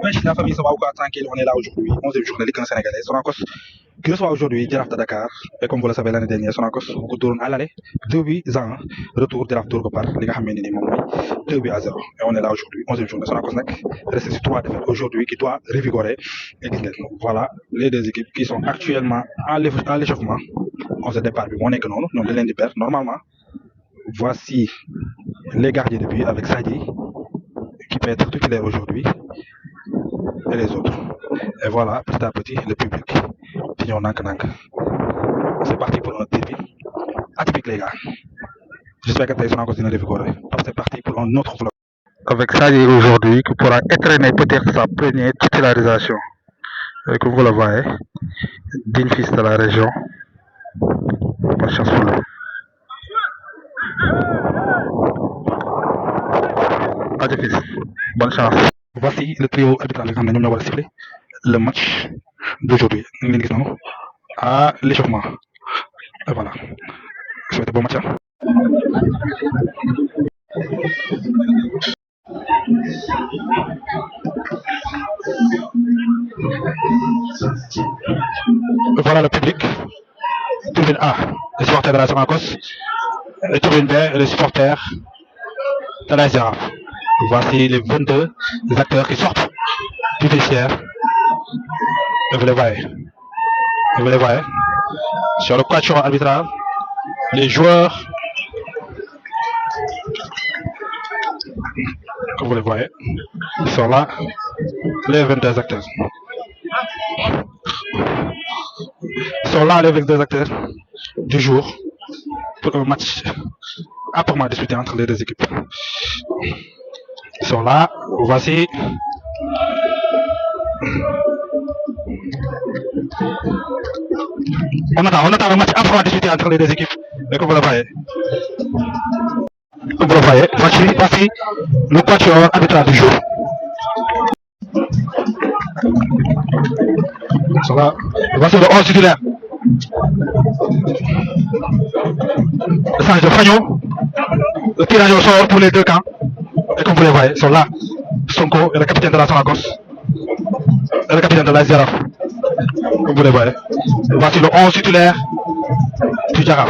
wesh, la famille, ça va ou quoi? Tranquille, on est là aujourd'hui, 11e journée Ligue 1 sénégalaise. Sonacos qui reçoit aujourd'hui Jaraaf de Dakar. Et comme vous le savez, l'année dernière, Sonacos ko dóoroon à l'aller 2 buts à 1. Retour Jaraaf dóor ko par li nga xam ne ni moom mooy 2 buts à 0. Et on est là aujourd'hui, 11e journée. Sonacos nag resté sur 3 défaites aujourd'hui qui doit revigorer. Et gis ngeen voilà les deux équipes qui sont actuellement à l'échauffement. On se départ bi moo nekk noonu ñoom dañ leen di perdre normalement. Voici les gardiens de but avec Sadji qui peut être titulaire aujourd'hui et les autres. Et voilà, petit à petit, le public. C'est parti pour notre début atypique, les gars. J'espère que tu es encore revigorer. Parce que c'est parti pour un autre vlog. Avec Sadji aujourd'hui, qui pourra entraîner peut-être sa première titularisation. Et comme vous le voyez, digne fils de la région. Bonne chance pour lui. Adieu fils, bonne chance. Voici le trio arbitral qui va siffler le match d'aujourd'hui. À l'échauffement. Et voilà. Je souhaite un bon match. Voilà le public. Tribune A, les supporters de la Sonacos. Et tribune B, les supporters de la Jaraaf. Voici les 22 acteurs qui sortent du vestiaire. Et vous les voyez. Et vous les voyez. Sur le quatuor arbitral, les joueurs, comme vous les voyez, ils sont là, les 22 acteurs. Ils sont là, les 22 acteurs du jour, pour un match âprement disputé entre les deux équipes. Ils sont là, voici. On attend un match âprement disputé entre les deux équipes. Et comme vous le voyez. Comme vous le voyez, voici le quatuor arbitral du jour. Ils sont là. Voici le 11 titulaire. Le change de Fagnon. Le tirage au sort pour les deux camps. Et comme vous les voyez, ils sont là. Sonko est le capitaine de la Sonacos. Et le capitaine de la Jaraaf. Comme vous les voyez. Voici le 11 titulaire du Jaraaf.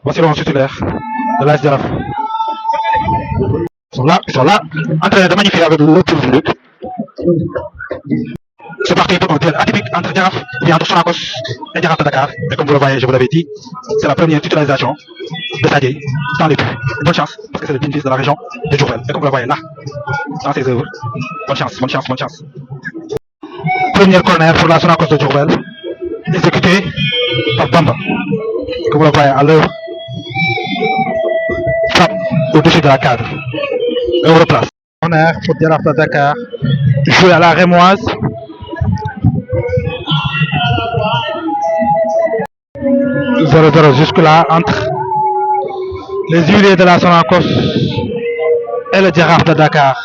Voici le 11 titulaire de la Jaraaf. Ils sont là, en train de magnifier avec le public. C'est parti pour un duel atypique entre Jaraaf et entre Sonacos et Jaraaf de Dakar. Et comme vous le voyez, je vous l'avais dit, c'est la première titularisation de Sadji dans les buts. Bonne chance, parce que c'est le digne fils de la région de Diourbel. Et comme vous le voyez là, dans ses œuvres, bonne chance, bonne chance, bonne chance. Premier corner pour la Sonacos de Diourbel, exécuté par Bamba. Comme vous le voyez à l'œuvre, frappe au-dessus de la cadre. Et on replace. Corner pour Jaraaf de Dakar, joué à la Rémoise. Jusque-là entre les huiliers de la Sonacos et le Jaraaf de Dakar.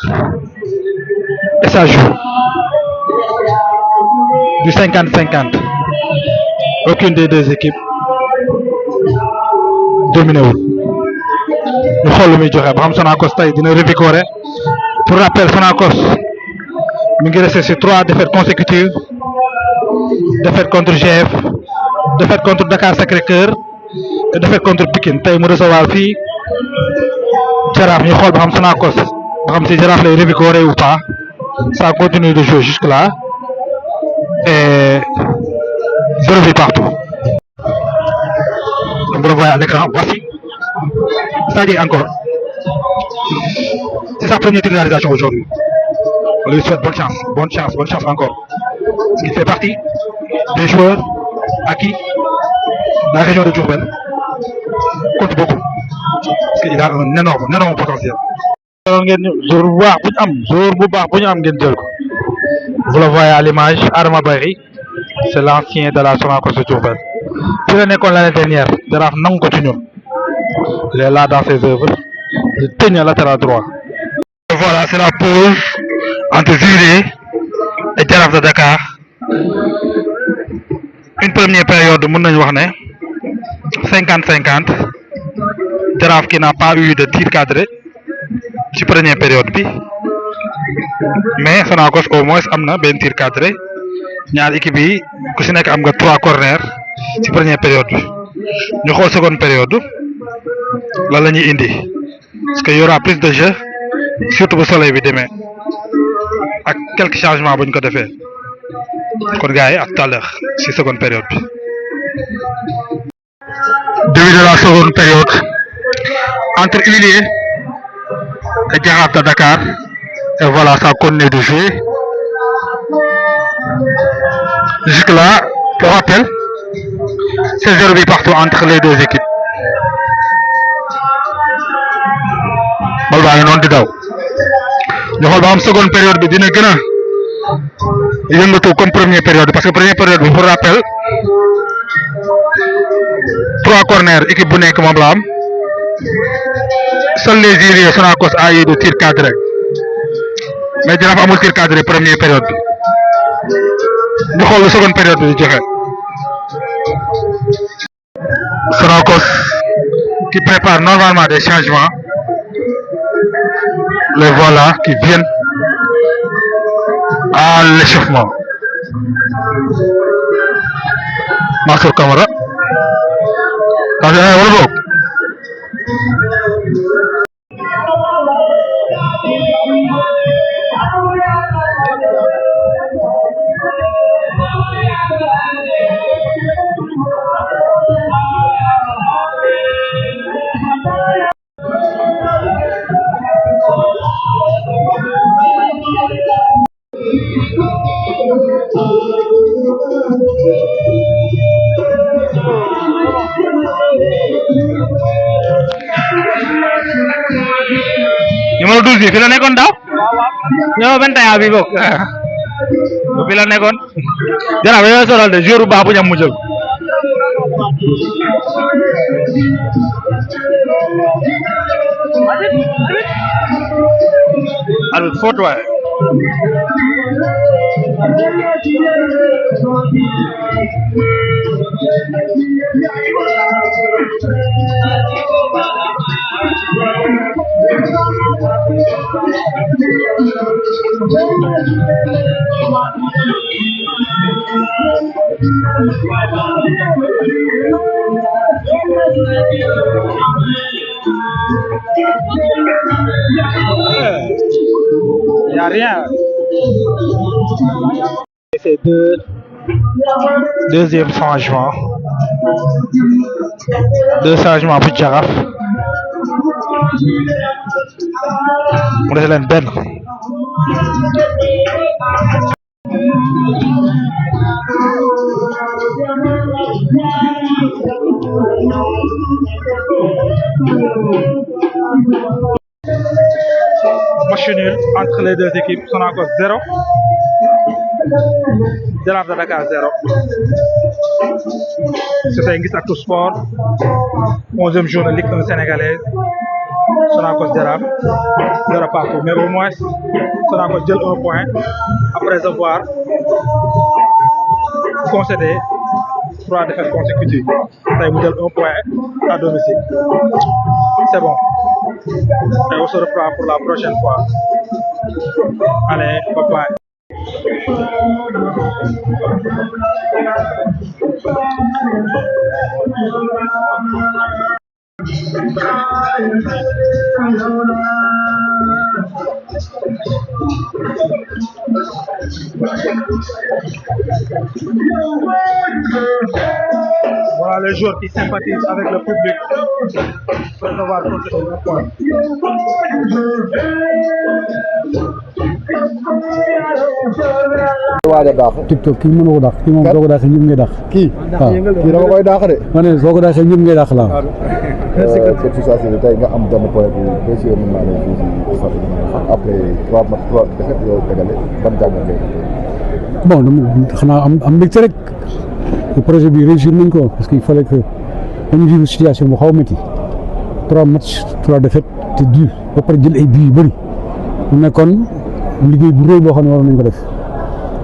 Et ça joue du 50-50. Aucune des deux équipes dominée. Nous xool lu muy joxe ba xam Sonacos tey dina revigorer. Pour rappel, Sonacos mi ngi resté sur 3 défaites consécutives. Défaite contre GF, défaite contre Dakar Sacré-Cœur et défaite contre Pikine. Tey mu recevoir fii Jaraaf ñu xool ba xam Sonacos ba xam si Jaraaf lay revigorer ou pas. Ça continue de jouer jusque là et 0 but partout. Vous le voyez à l'écran, voici Sadji encore. C'est sa première titularisation aujourd'hui. On lui souhaite bonne chance encore. Il fait partie des joueurs à qui la région de Diourbel compte beaucoup. Parce qu'il a un énorme potentiel. Vous le voyez à l'image, Adama Barry, c'est l'ancien de la Sonacos de Diourbel. Puis l'année dernière, Jaraaf non continue. Il est là dans ses œuvres. Il tient latéral droit. Voilà, c'est la pause entre Juillet et Jaraaf de Dakar. Une première période, mën nañu wax ne 50-50. Jaraaf qui n'a pas eu de tir cadré ci première période bi mais Sonacos au moins am na benn tir cadré ñaar équipe yi ku si nekk am nga 3 corners ci première période bi ñu xool seconde période lan la ñuy indi parce que y aura plus de jeu surtout bu soleil bi demee ak quelques changements bu ñu ko defee kon gars yi à tout à l'heure ci seconde période bi. Début de la seconde période entre Huiliers et Jaraaf de Dakar et voilà ça continue de jouer jusque là pour rappel c'est 0 but partout entre les deux équipes. bal baa ngi noonu di daw ñu xool ba am seconde période bi dina gën a yëngatu comme première période parce que première période bi pour rappel 3 corners équipe bu nekk moom la am seuls les Huiliers Sonacos a eu de tir cadré mais Jaraaf amul tir cadré première période bi ñu xool seconde période bi di joxe Sonacos qui prépare normalement des changements les voilà qui viennent à l'échauffement. Mansour Camara wala boog numéro 12 bi fi la nekkoon daaw numéro 21 bi bokk fi la nekkoon Jaraaf dañoo solal de jour bu baax bu ñam mu jël arbitre faute waaye y a rien. C'est deuxième changement. Deux changements pour Jaraaf. mu dese leen benn. Match nul entre les deux équipes. Sonacos 0. Jaraaf de Dakar 0. C'était Ngis Actu Sport. 11e journée Ligue 1 sénégalaise. Sonacos Jaraaf 0 partout. Mais au moins, Sonacos jël 1 point après avoir concédé 3 défaites consécutives. Tey mu jël 1 point à domicile. C'est bon. Et on se reprend pour la prochaine fois. Allez, bye bye. Voilà les joueurs qui sympathisent avec le public pour devoir concéder un point. waaj a daax TikTok kii mënu ko dàq kii moom soo ko dàqee ñëpp ngay dàq kii kii dama koy daax de ma ne soo ko dàqee ñëpp ngay dàq la cette situation tey nga am benn point bu précieux mën naa ne fii si Fatick après 3 matchs 3 défaites yooyu tegale ban jàngat ngay bon dama xanaa am mbégte rek projet bi réussir nañ ko parce que il fallait que dañu vivre situation bu xaw a métti 3 matchs 3 défaites te dur ba pare jël ay buts yu bëri mu nekkoon liggéey bu rëy boo xam ne waroon nañ ko def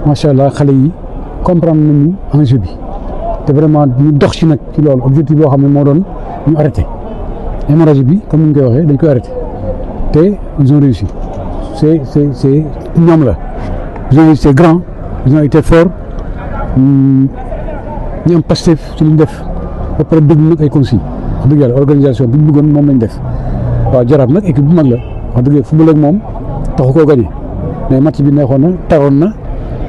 macha allah xale yi comprendre nañu enjeu bi te vraiment ñu dox ci nag ci loolu objectif boo xam ne moo doon ñu arrêté hémorragie bi comme ni ñu koy waxee dañ koy arrêté te ils ont réussi c'est ñoom la ils ont été grands ils ont été forts ñu am Pastef ci li ñu def ba pare déglu nag ay consignes wax dëgg yàlla organisation bi ñu bëggoon moom lañ def waaw Jaraaf nag équipe bu mag la wax dëgg football ak moom taxu koo gagné mais match bi neexoon na taroon na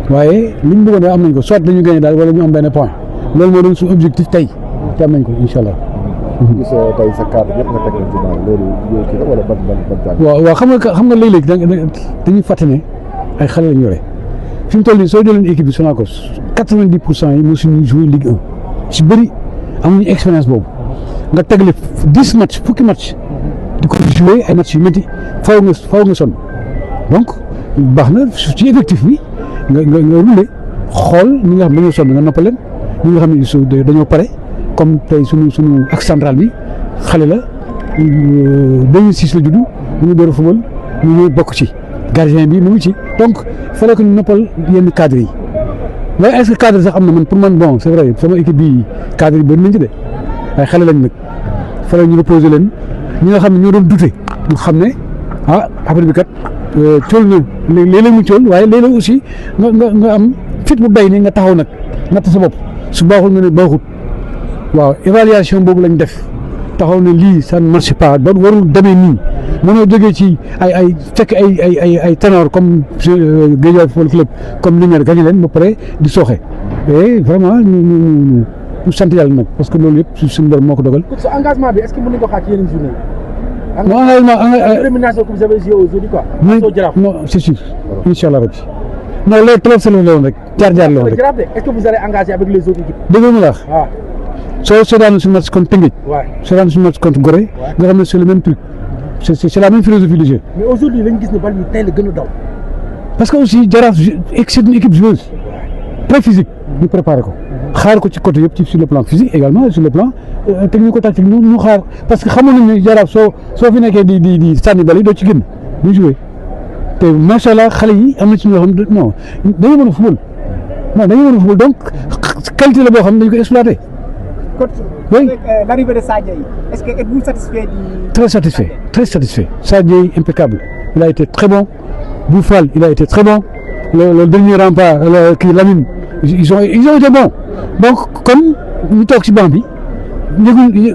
waaye li ñu bëggoon am nañ ko soit dañu gagné daal wala ñu am benn point loolu moo doon suñu objectif tey te am nañ ko incha allah. gis tey sa cadre yëpp nga teg leen ci ginnaaw loolu yow kii la wala ban jàng. waaw xam nga léeg-léeg dañuy fàtte ne ay xale lañ yore fi mu toll nii soo jëlee équipe bi Sonacos 90% yi mosuñu joué Ligue 1 ci bëri amuñu expérience boobu nga tegle 10 match fukki match di ko joué ay match yu métti faaw nga sonn donc baax na ci effectif bi nga roulé xool ñi nga xam dañoo sonn nga noppal leen ñi nga xam ne dañoo pare comme tey suñu axe central bi xale la 2006 la juddu mu ngi door a football ñu ngi bokk ci gardien bi mu ngi ci donc il fallait que ñu noppal yenn cadres yi waaye est-ce que cadre sax am na man pour man bon c'est vrai sama équipe bi cadre yi bëri nañ ci de waaye xale lañ nag il fallait ñu reposer leen ñi nga xam ne ñoo doon douter ñu xam ne affaire bi kat cool na léeg-léeg mu cool waaye léeg-léeg aussi nga am fit bu day ni nga taxaw nag natt sa bopp su baaxul nga ne baaxut waaw évaluation boobu lañ def taxaw ne lii ça ne marche pas ba warul demee nii mënoo jógee ci ay fekk ay ténor comme Guédiawaye Football Club comme Linguère gagné leen ba pare di sooxe et vraiment ñu sant yàlla nag parce que loolu yëpp suñu borom moo ko dogal. sa engagement bi est-ce que mën nañu ko xaar ci yeneen journée yi. engagement détermination que vous avez joué aujourd'hui quoi. non c'est sûr incha allah rabbi non loolu trop solo la woon rek jaar la woon rek. est-ce que vous allez engager avec les autres équipes. dégg nga la wax. waaw soo daanu suñu match contre Teungueth. waaw soo daanu suñu match contre Gorée. nga xam ne c'est le même truc c'est la même philosophie de jeu. mais aujourd'hui lañ gis ne bal bi tey la gën a daw. parce que aussi Jaraaf c'est une équipe joueuse très physique ñu préparé ko xaar ko ci côté yëpp ci sur le plan physique également sur le plan technico-tactique ñu xaar parce que xamoon nañ ne Jaraaf soo fi nekkee di sànni bal yi doo ci génn ñu joué te macha allah xale yi am na ci ñoo xam ne non dañoo mën a football donc qualité la boo xam ne dañu ko exploité. Coach, oui. avec l'arrivée de Sadio, est-ce que êtes-vous satisfait Très satisfait. Sadio impeccable. Il a été très bon. Bouffal, il a été très bon. Le dernier rempart, Lamine, ils ont été bons. Donc, comme nous sommes ci banc bi,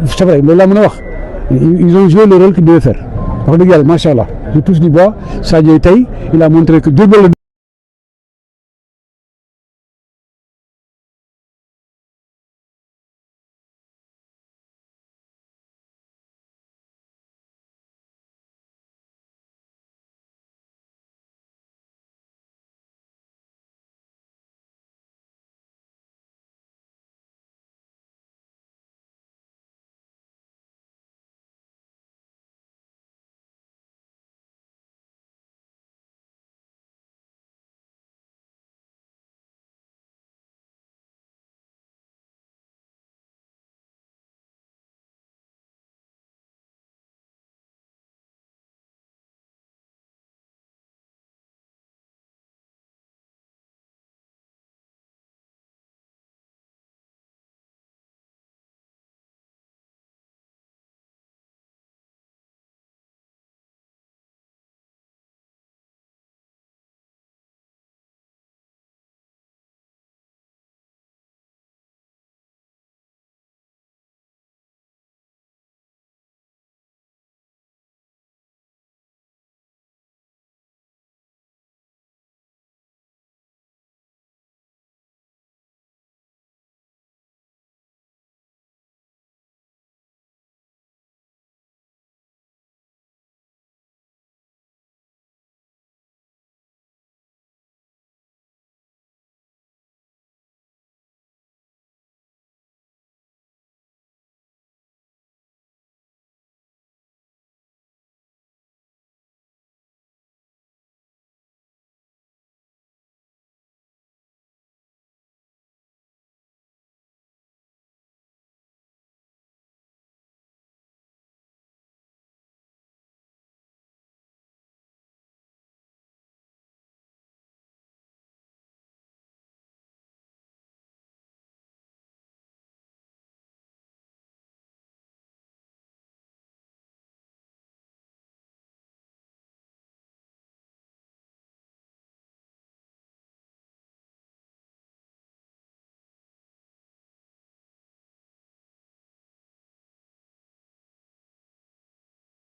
c'est vrai, mais là, ils ont joué le rôle qu'ils devaient faire. Machallah, je touche du bois. Sadio Tay, il a montré que deux balles